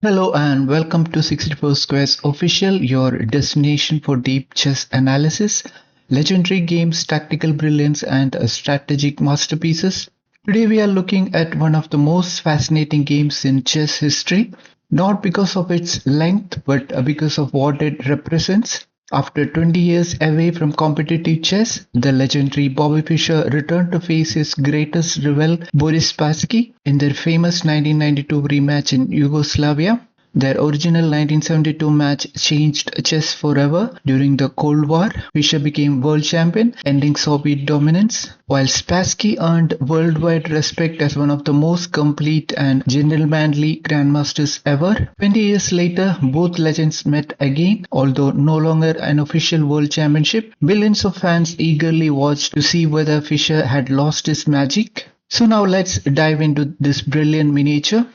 Hello and welcome to 64 Squares Official, your destination for deep chess analysis, legendary games, tactical brilliance, and strategic masterpieces. Today we are looking at one of the most fascinating games in chess history, not because of its length, but because of what it represents. After 20 years away from competitive chess, the legendary Bobby Fischer returned to face his greatest rival Boris Spassky in their famous 1992 rematch in Yugoslavia. Their original 1972 match changed chess forever. During the Cold War, Fischer became world champion, ending Soviet dominance, while Spassky earned worldwide respect as one of the most complete and gentlemanly grandmasters ever. 20 years later, both legends met again, although no longer an official world championship. Millions of fans eagerly watched to see whether Fischer had lost his magic. So now let's dive into this brilliant miniature.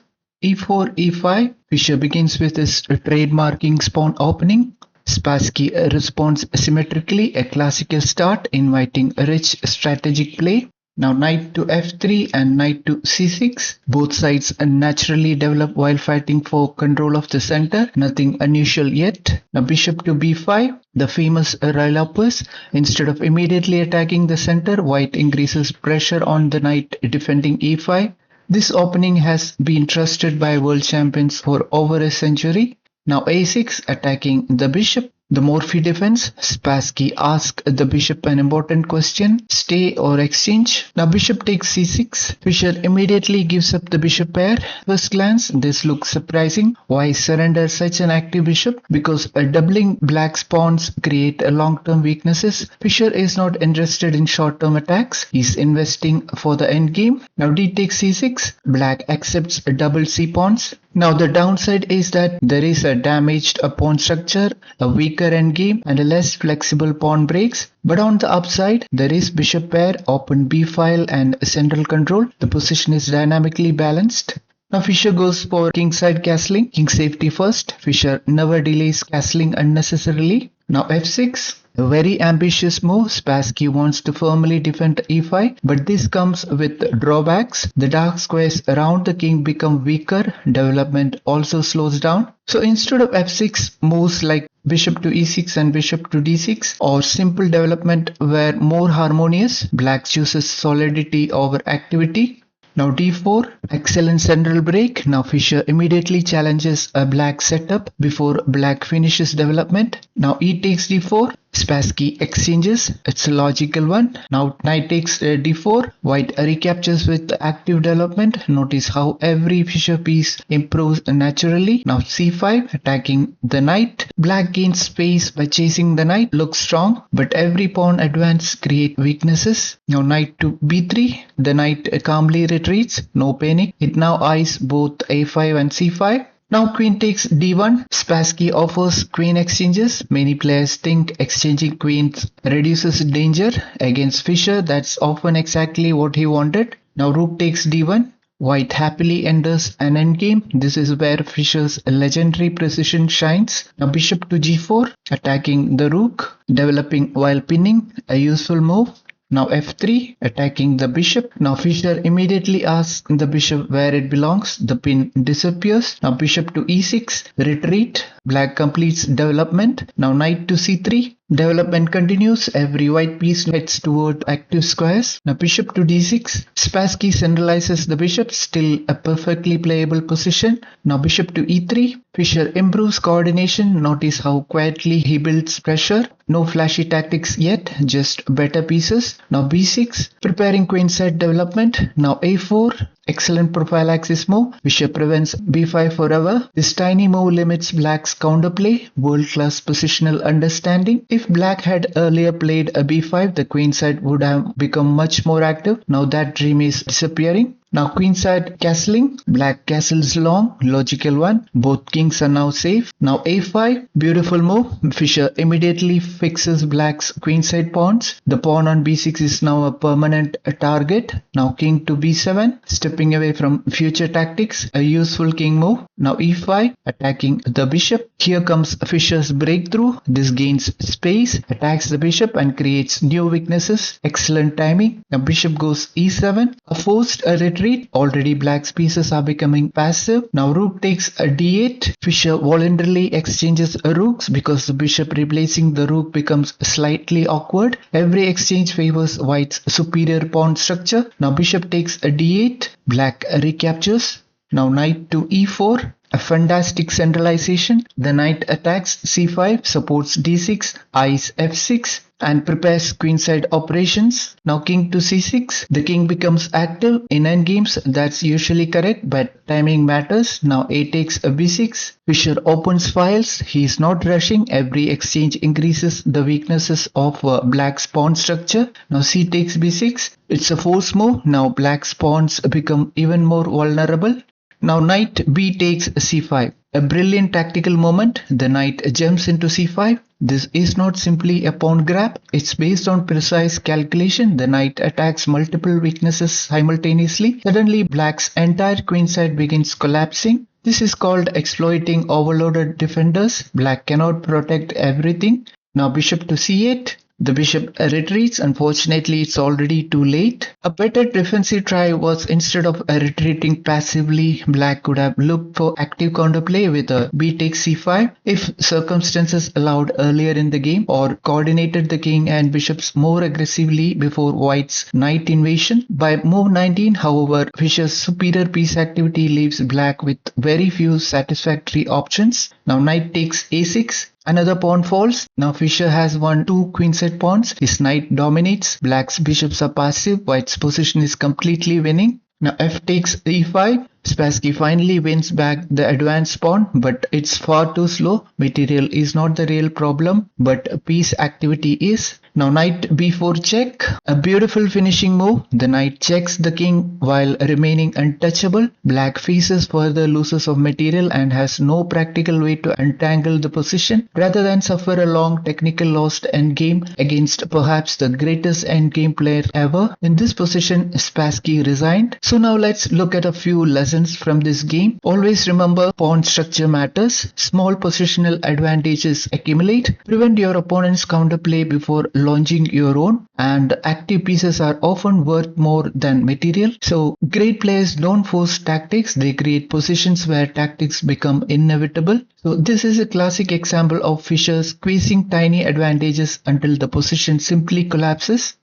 E4, E5, Fischer begins with his trademarking pawn opening. Spassky responds symmetrically, a classical start inviting a rich strategic play. Now knight to f3 and knight to c6. Both sides naturally develop while fighting for control of the center. Nothing unusual yet. Now bishop to b5. The famous rivalries. Instead of immediately attacking the center, white increases pressure on the knight defending e5. This opening has been trusted by world champions for over a century. Now a6 attacking the bishop. The Morphy defense. Spassky asks the bishop an important question: stay or exchange? Now bishop takes c6. Fischer immediately gives up the bishop pair. First glance, this looks surprising. Why surrender such an active bishop? Because doubling black's pawns create long-term weaknesses. Fischer is not interested in short-term attacks. He's investing for the endgame. Now d takes c6. Black accepts double c pawns. Now the downside is that there is a damaged pawn structure, a weaker endgame, and a less flexible pawn breaks. But on the upside, there is bishop pair, open b file, and central control. The position is dynamically balanced. Now Fischer goes for kingside castling, king safety first. Fischer never delays castling unnecessarily. Now f6. A very ambitious move. Spassky wants to firmly defend e5, but this comes with drawbacks. The dark squares around the king become weaker. Development also slows down. So instead of f6, moves like bishop to e6 and bishop to d6 or simple development were more harmonious. Black chooses solidity over activity. Now d4, excellent central break. Now Fischer immediately challenges a black setup before black finishes development. Now e takes d4. Spassky exchanges, it's a logical one. Now knight takes d4, white recaptures with active development. Notice how every Fischer piece improves naturally. Now c5, attacking the knight. Black gains space by chasing the knight, looks strong, but every pawn advance create weaknesses. Now knight to b3, the knight calmly retreats, no panic. It now eyes both a5 and c5. Now queen takes d1. Spassky offers queen exchanges. Many players think exchanging queens reduces danger. Against Fischer, that's often exactly what he wanted. Now rook takes d1. White happily enters an endgame. This is where Fischer's legendary precision shines. Now bishop to g4, attacking the rook, developing while pinning, a useful move. Now f3, attacking the bishop. Now Fischer immediately asks the bishop where it belongs. The pin disappears. Now bishop to e6, retreat. Black completes development. Now knight to c3. Development continues. Every white piece heads toward active squares. Now bishop to d6. Spassky centralizes the bishop, still a perfectly playable position. Now bishop to e3. Fischer improves coordination. Notice how quietly he builds pressure. No flashy tactics yet, just better pieces. Now b6, preparing queenside development. Now a4, excellent prophylaxis move. Fischer prevents b5 forever. This tiny move limits black's counterplay. World-class positional understanding. If black had earlier played a b5, the queenside would have become much more active. Now that dream is disappearing. Now queenside castling, black castles long, logical one. Both kings are now safe. Now a5, beautiful move. Fischer immediately fixes black's queenside pawns. The pawn on b6 is now a permanent target. Now king to b7, stepping away from future tactics, a useful king move. Now e5, attacking the bishop. Here comes Fischer's breakthrough. This gains space, attacks the bishop and creates new weaknesses. Excellent timing. Now bishop goes e7, a forced retreat retreat. Already black's pieces are becoming passive. Now rook takes a d8. Fischer voluntarily exchanges rooks because the bishop replacing the rook becomes slightly awkward. Every exchange favors white's superior pawn structure. Now bishop takes a d8. Black recaptures. Now knight to e4. A fantastic centralization. The knight attacks c5, supports d6, eyes f6, and prepares queenside operations. Now king to c6. The king becomes active. In endgames, that's usually correct, but timing matters. Now a takes a b6. Fischer opens files. He is not rushing. Every exchange increases the weaknesses of black's pawn structure. Now c takes b6. It's a force move. Now black's pawns become even more vulnerable. Now knight b takes c5. A brilliant tactical moment. The knight jumps into c5. This is not simply a pawn grab. It's based on precise calculation. The knight attacks multiple weaknesses simultaneously. Suddenly black's entire queenside begins collapsing. This is called exploiting overloaded defenders. Black cannot protect everything. Now bishop to c8. The bishop retreats. Unfortunately, it's already too late. A better defensive try was, instead of retreating passively, black could have looked for active counterplay with a b takes c5 if circumstances allowed earlier in the game, or coordinated the king and bishops more aggressively before white's knight invasion. By move 19, however, Fischer's superior piece activity leaves black with very few satisfactory options. Now knight takes a6. Another pawn falls. Now Fischer has won 2 queenside pawns. His knight dominates. Black's bishops are passive. White's position is completely winning. Now f takes e5. Spassky finally wins back the advanced pawn, but it's far too slow. Material is not the real problem, but piece activity is. Now knight b4 check. A beautiful finishing move. The knight checks the king while remaining untouchable. Black faces further losses of material and has no practical way to untangle the position, rather than suffer a long technical lost endgame against perhaps the greatest endgame player ever. In this position, Spassky resigned. So now let's look at a few lessons from this game. Always remember, pawn structure matters. Small positional advantages accumulate. Prevent your opponent's counterplay before launching your own, and active pieces are often worth more than material. So great players don't force tactics, they create positions where tactics become inevitable. So this is a classic example of Fischer squeezing tiny advantages until the position simply collapses.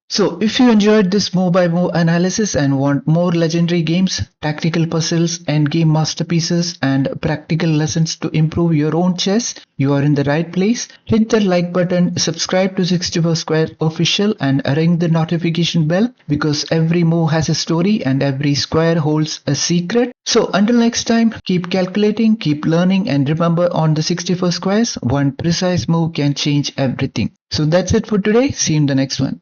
So if you enjoyed this move by move analysis and want more legendary games, tactical puzzles, endgame masterpieces, and practical lessons to improve your own chess, you are in the right place. Hit the like button, subscribe to 64 Square Official, and ring the notification bell, because every move has a story and every square holds a secret. So until next time, keep calculating, keep learning, and remember, on the 64 Squares, one precise move can change everything. So that's it for today. See you in the next one.